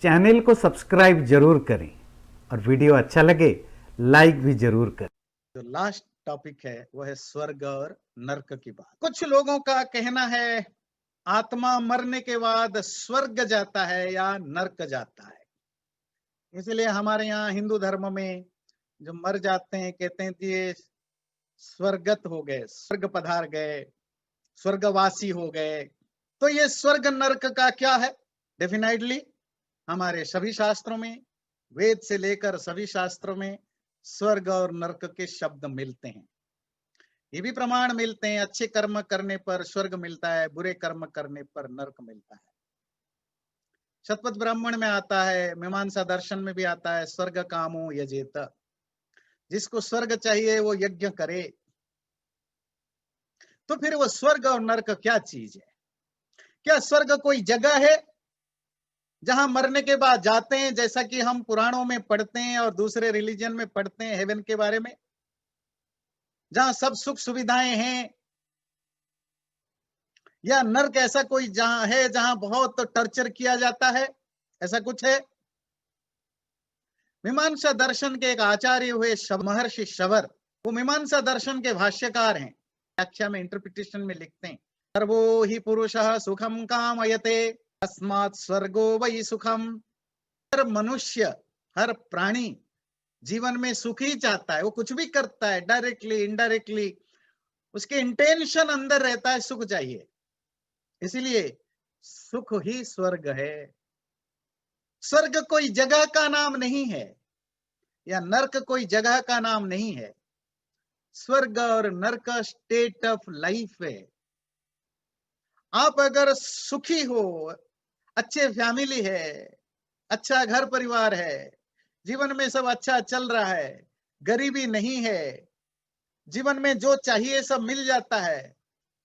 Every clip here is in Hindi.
चैनल को सब्सक्राइब जरूर करें और वीडियो अच्छा लगे लाइक भी जरूर करें। जो लास्ट टॉपिक है वो है स्वर्ग और नरक की बात। कुछ लोगों का कहना है आत्मा मरने के बाद स्वर्ग जाता है या नरक जाता है। इसलिए हमारे यहाँ हिंदू धर्म में जो मर जाते हैं कहते हैं कि ये स्वर्गत हो गए, स्वर्ग पधार गए, स्वर्गवासी हो गए। तो ये स्वर्ग नरक का क्या है? डेफिनेटली हमारे सभी शास्त्रों में, वेद से लेकर सभी शास्त्रों में स्वर्ग और नरक के शब्द मिलते हैं। ये भी प्रमाण मिलते हैं, अच्छे कर्म करने पर स्वर्ग मिलता है, बुरे कर्म करने पर नरक मिलता है। शतपथ ब्राह्मण में आता है, मीमांसा दर्शन में भी आता है, स्वर्ग कामो यजेत। जिसको स्वर्ग चाहिए वो यज्ञ करे। तो फिर वो स्वर्ग और नरक क्या चीज है? क्या स्वर्ग कोई जगह है जहां मरने के बाद जाते हैं, जैसा कि हम पुराणों में पढ़ते हैं और दूसरे रिलीजन में पढ़ते हैं हेवन के बारे में, जहां सब सुख सुविधाएं हैं? या नर्क ऐसा कोई जहां है जहां बहुत टॉर्चर किया जाता है? ऐसा कुछ है? मीमांसा दर्शन के एक आचार्य हुए महर्षि शबर, वो मीमांसा दर्शन के भाष्यकार हैं। व्याख्या में, इंटरप्रिटेशन में लिखते हैं, सर्वो ही पुरुषः सुखम कामयते तस्मात् स्वर्गो वै सुखम। हर मनुष्य, हर प्राणी जीवन में सुख ही चाहता है। वो कुछ भी करता है, डायरेक्टली इनडायरेक्टली, उसके इंटेंशन अंदर रहता है सुख चाहिए। इसलिए सुख ही स्वर्ग है। स्वर्ग कोई जगह का नाम नहीं है या नरक कोई जगह का नाम नहीं है। स्वर्ग और नरक स्टेट ऑफ लाइफ है। आप अगर सुखी हो, अच्छे फैमिली है, अच्छा घर परिवार है, जीवन में सब अच्छा चल रहा है, गरीबी नहीं है, जीवन में जो चाहिए सब मिल जाता है,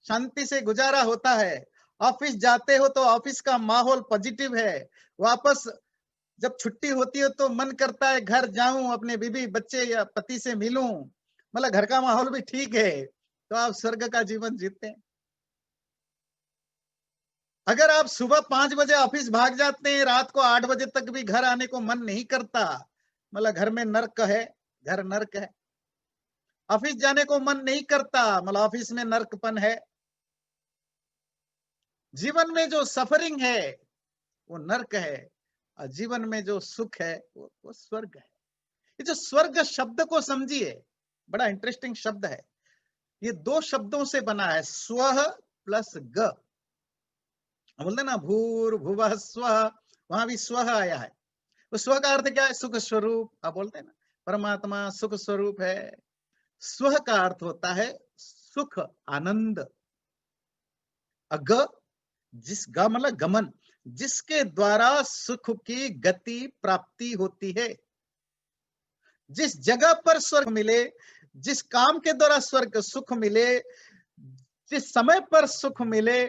शांति से गुजारा होता है, ऑफिस जाते हो तो ऑफिस का माहौल पॉजिटिव है, वापस जब छुट्टी होती है तो मन करता है घर जाऊं, अपने बीबी बच्चे या पति से मिलूं, मतलब घर का माहौल भी ठीक है, तो आप स्वर्ग का जीवन जीते हैं। अगर आप सुबह 5 बजे ऑफिस भाग जाते हैं, रात को 8 बजे तक भी घर आने को मन नहीं करता, मतलब घर में नर्क है, घर नर्क है। ऑफिस जाने को मन नहीं करता, मतलब ऑफिस में नर्कपन है। जीवन में जो सफरिंग है वो नर्क है, और जीवन में जो सुख है वो स्वर्ग है। ये जो स्वर्ग शब्द को समझिए, बड़ा इंटरेस्टिंग शब्द है। ये 2 शब्दों से बना है, स्व प्लस ग। बोलते ना भूर भुवः स्वः, वहां भी स्व आया है। तो स्व का अर्थ क्या है? सुख स्वरूप। आप बोलते हैं ना परमात्मा सुख स्वरूप है। स्व का अर्थ होता है सुख, आनंद। अग, जिस ग मतलब गमन, जिसके द्वारा सुख की गति प्राप्ति होती है। जिस जगह पर स्वर्ग मिले, जिस काम के द्वारा स्वर्ग सुख मिले, जिस समय पर सुख मिले,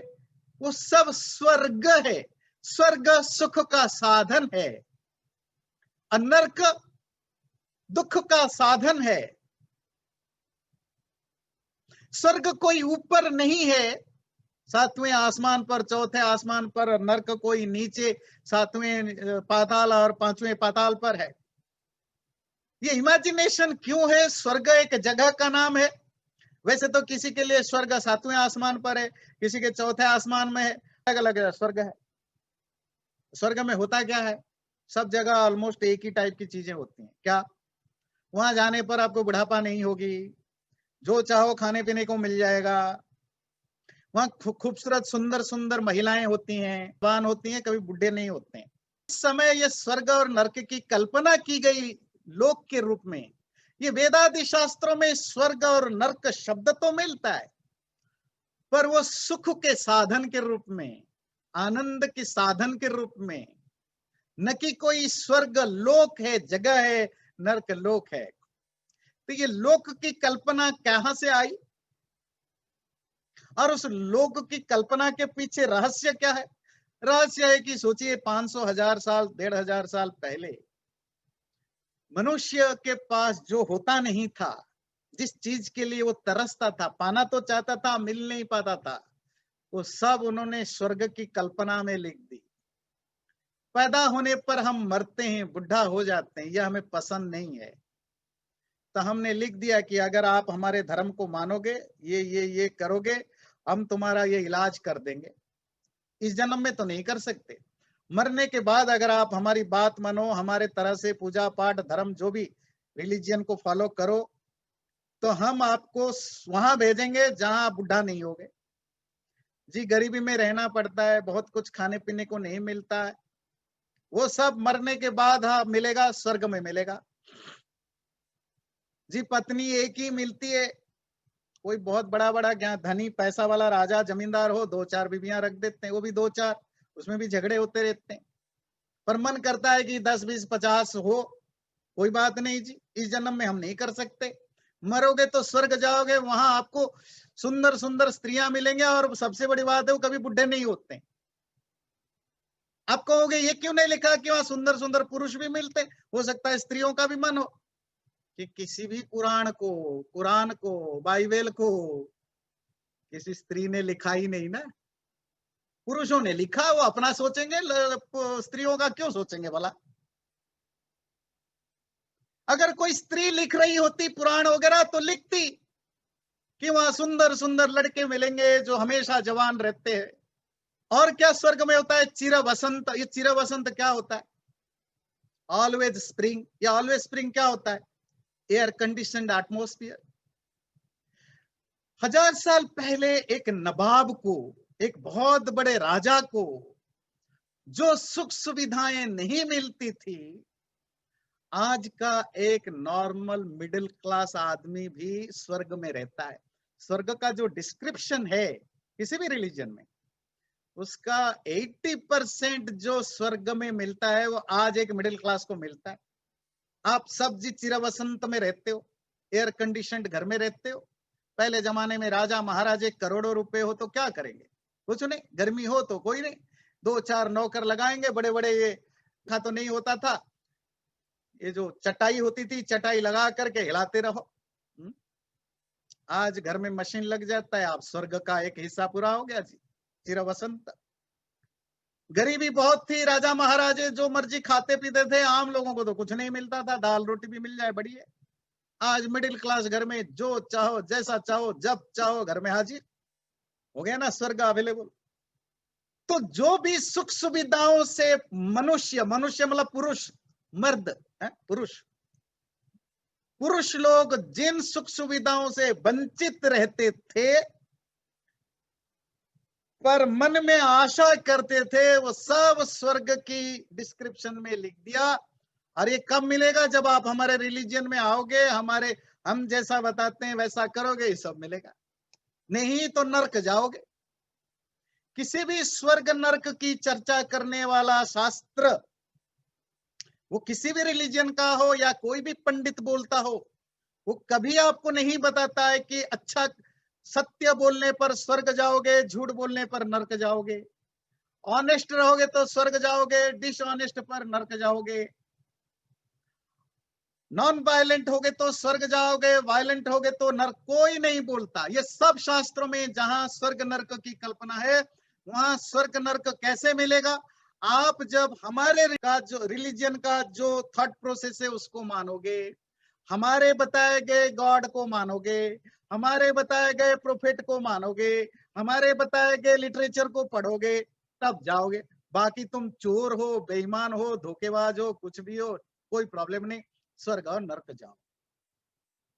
वो सब स्वर्ग है। स्वर्ग सुख का साधन है, नरक दुख का साधन है। स्वर्ग कोई ऊपर नहीं है, 7वें आसमान पर, चौथे आसमान पर। नरक कोई नीचे 7वें पाताल और 5वें पाताल पर है। ये इमेजिनेशन क्यों है? स्वर्ग एक जगह का नाम है। वैसे तो किसी के लिए स्वर्ग 7वें आसमान पर है, किसी के चौथे आसमान में है, अलग अलग स्वर्ग है। स्वर्ग में होता क्या है? सब जगह ऑलमोस्ट एक ही टाइप की चीजें होती हैं। क्या? वहां जाने पर आपको बुढ़ापा नहीं होगी, जो चाहो खाने पीने को मिल जाएगा। वहां खूबसूरत सुंदर सुंदर महिलाएं होती हैं, जवान होती हैं, कभी बुढ़े नहीं होते हैं। इस समय ये स्वर्ग और नरक की कल्पना की गई लोक के रूप में। ये वेदादि शास्त्रों में स्वर्ग और नरक शब्द तो मिलता है, पर वो सुख के साधन के रूप में, आनंद के साधन के रूप में, न कि कोई स्वर्ग लोक है, जगह है, नरक लोक है। तो ये लोक की कल्पना कहां से आई, और उस लोक की कल्पना के पीछे रहस्य क्या है? रहस्य है कि सोचिए 500 1000 साल 1500 साल पहले मनुष्य के पास जो होता नहीं था, जिस चीज के लिए वो तरसता था, पाना तो चाहता था, मिल नहीं पाता था, वो सब उन्होंने स्वर्ग की कल्पना में लिख दी। पैदा होने पर हम मरते हैं, बुढ़ा हो जाते हैं, यह हमें पसंद नहीं है। तो हमने लिख दिया कि अगर आप हमारे धर्म को मानोगे, ये करोगे, हम तुम्हारा ये इलाज कर देंगे। इस जन्म में तो नहीं कर सकते, मरने के बाद अगर आप हमारी बात मानो, हमारे तरह से पूजा पाठ धर्म जो भी रिलीजियन को फॉलो करो, तो हम आपको वहां भेजेंगे जहां आप बुढ़ा नहीं होगे। जी, गरीबी में रहना पड़ता है, बहुत कुछ खाने पीने को नहीं मिलता है, वो सब मरने के बाद हाँ मिलेगा, स्वर्ग में मिलेगा। जी, पत्नी एक ही मिलती है, कोई बहुत बड़ा बड़ा ज्ञान धनी पैसा वाला राजा जमींदार हो, 2-4 बीवियां रख देते हैं, वो भी 2-4, उसमें भी झगड़े होते रहते हैं। पर मन करता है कि 10, 20, 50 हो, कोई बात नहीं जी, इस जन्म में हम नहीं कर सकते। मरोगे तो स्वर्ग जाओगे, वहां आपको सुंदर सुंदर स्त्रियां मिलेंगे, और सबसे बड़ी बात है वो कभी बुढ़े नहीं होते। आप कहोगे ये क्यों नहीं लिखा कि वहां सुंदर सुंदर पुरुष भी मिलते? हो सकता है स्त्रियों का भी मन हो, कि किसी भी कुरान को, बाइबल को किसी स्त्री ने लिखा ही नहीं ना, पुरुषों ने लिखा। वो अपना सोचेंगे, स्त्रियों का क्यों सोचेंगे भला? अगर कोई स्त्री लिख रही होती पुराण वगैरह तो लिखती कि वहां सुंदर सुंदर लड़के मिलेंगे जो हमेशा जवान रहते हैं। और क्या स्वर्ग में होता है? चिर वसंत। ये चिर वसंत क्या होता है? Always spring. या ऑलवेज स्प्रिंग क्या होता है? Air conditioned atmosphere. 1000 साल पहले एक नवाब को, एक बहुत बड़े राजा को जो सुख सुविधाएं नहीं मिलती थी, आज का एक नॉर्मल मिडिल क्लास आदमी भी स्वर्ग में रहता है। स्वर्ग का जो डिस्क्रिप्शन है किसी भी रिलीजन में, उसका 80% जो स्वर्ग में मिलता है वो आज एक मिडिल क्लास को मिलता है। आप सब जी चिर वसंत में रहते हो, एयर कंडीशनड घर में रहते हो। पहले जमाने में राजा महाराजे करोड़ों रुपए हो तो क्या करेंगे? कुछ नहीं, गर्मी हो तो कोई नहीं, 2-4 नौकर लगाएंगे बड़े बड़े। ये था तो नहीं होता था, ये जो चटाई होती थी, चटाई लगा करके हिलाते रहो। आज घर में मशीन लग जाता है, आप स्वर्ग का एक हिस्सा पूरा हो गया जी, चिर वसंत। गरीबी बहुत थी, राजा महाराजे जो मर्जी खाते पीते थे, आम लोगों को तो कुछ नहीं मिलता था, दाल रोटी भी मिल जाए बढ़िया। आज मिडिल क्लास घर में जो चाहो, जैसा चाहो, जब चाहो घर में हाजिर हो गया ना, स्वर्ग अवेलेबल। तो जो भी सुख सुविधाओं से मनुष्य, मनुष्य मतलब पुरुष, मर्द है, पुरुष लोग जिन सुख सुविधाओं से वंचित रहते थे पर मन में आशा करते थे, वो सब स्वर्ग की डिस्क्रिप्शन में लिख दिया। और ये कब मिलेगा? जब आप हमारे रिलीजन में आओगे, हम जैसा बताते हैं वैसा करोगे, ये सब मिलेगा। नहीं तो नरक जाओगे। किसी भी स्वर्ग नरक की चर्चा करने वाला शास्त्र, वो किसी भी रिलीजन का हो या कोई भी पंडित बोलता हो, वो कभी आपको नहीं बताता है कि अच्छा सत्य बोलने पर स्वर्ग जाओगे, झूठ बोलने पर नरक जाओगे, ऑनेस्ट रहोगे तो स्वर्ग जाओगे, डिसऑनेस्ट पर नरक जाओगे, नॉन वायलेंट होगे तो स्वर्ग जाओगे, वायलेंट होगे तो नरक। कोई नहीं बोलता। ये सब शास्त्रों में जहां स्वर्ग नरक की कल्पना है, वहां स्वर्ग नरक कैसे मिलेगा? आप जब हमारे का जो रिलीजन का जो थॉट प्रोसेस है उसको मानोगे, हमारे बताए गए गॉड को मानोगे, हमारे बताए गए प्रोफेट को मानोगे, हमारे बताए गए लिटरेचर को पढ़ोगे, तब जाओगे। बाकी तुम चोर हो, बेईमान हो, धोखेबाज हो, कुछ भी हो, कोई प्रॉब्लम नहीं, स्वर्ग और नरक जाओ।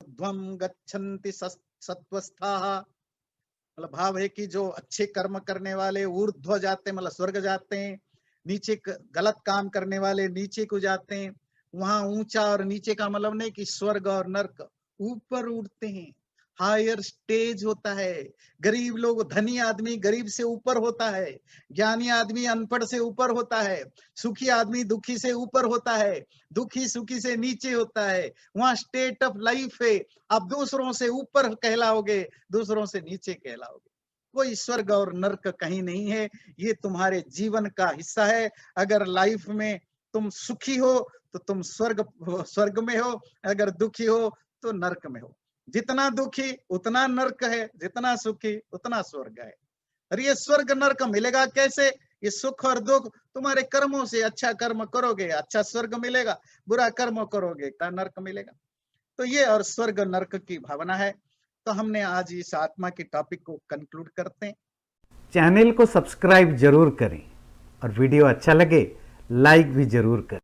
ध्वम गच्छन्ति सत्वस्थाः, मतलब भाव है कि जो अच्छे कर्म करने वाले ऊर्ध्व जाते हैं, मतलब स्वर्ग जाते हैं। नीचे गलत काम करने वाले नीचे को जाते हैं। वहां ऊंचा और नीचे का मतलब नहीं कि स्वर्ग और नरक, ऊपर उठते हैं, हायर स्टेज होता है। गरीब लोग, धनी आदमी गरीब से ऊपर होता है, ज्ञानी आदमी अनपढ़ से ऊपर होता है, सुखी आदमी दुखी से ऊपर होता है, दुखी सुखी से नीचे होता है। वहां स्टेट ऑफ लाइफ है। आप दूसरों से ऊपर कहलाओगे, दूसरों से नीचे कहलाओगे। कोई स्वर्ग और नरक कहीं नहीं है, ये तुम्हारे जीवन का हिस्सा है। अगर लाइफ में तुम सुखी हो तो तुम स्वर्ग में हो, अगर दुखी हो तो नरक में हो। जितना दुखी उतना नरक है, जितना सुखी उतना स्वर्ग है। और ये स्वर्ग नरक मिलेगा कैसे? कि सुख और दुख तुम्हारे कर्मों से, अच्छा कर्म करोगे अच्छा स्वर्ग मिलेगा, बुरा कर्म करोगे नरक मिलेगा। तो ये और स्वर्ग नरक की भावना है। तो हमने आज इस आत्मा के टॉपिक को कंक्लूड करते हैं। चैनल को सब्सक्राइब जरूर करें और वीडियो अच्छा लगे लाइक भी जरूर करें।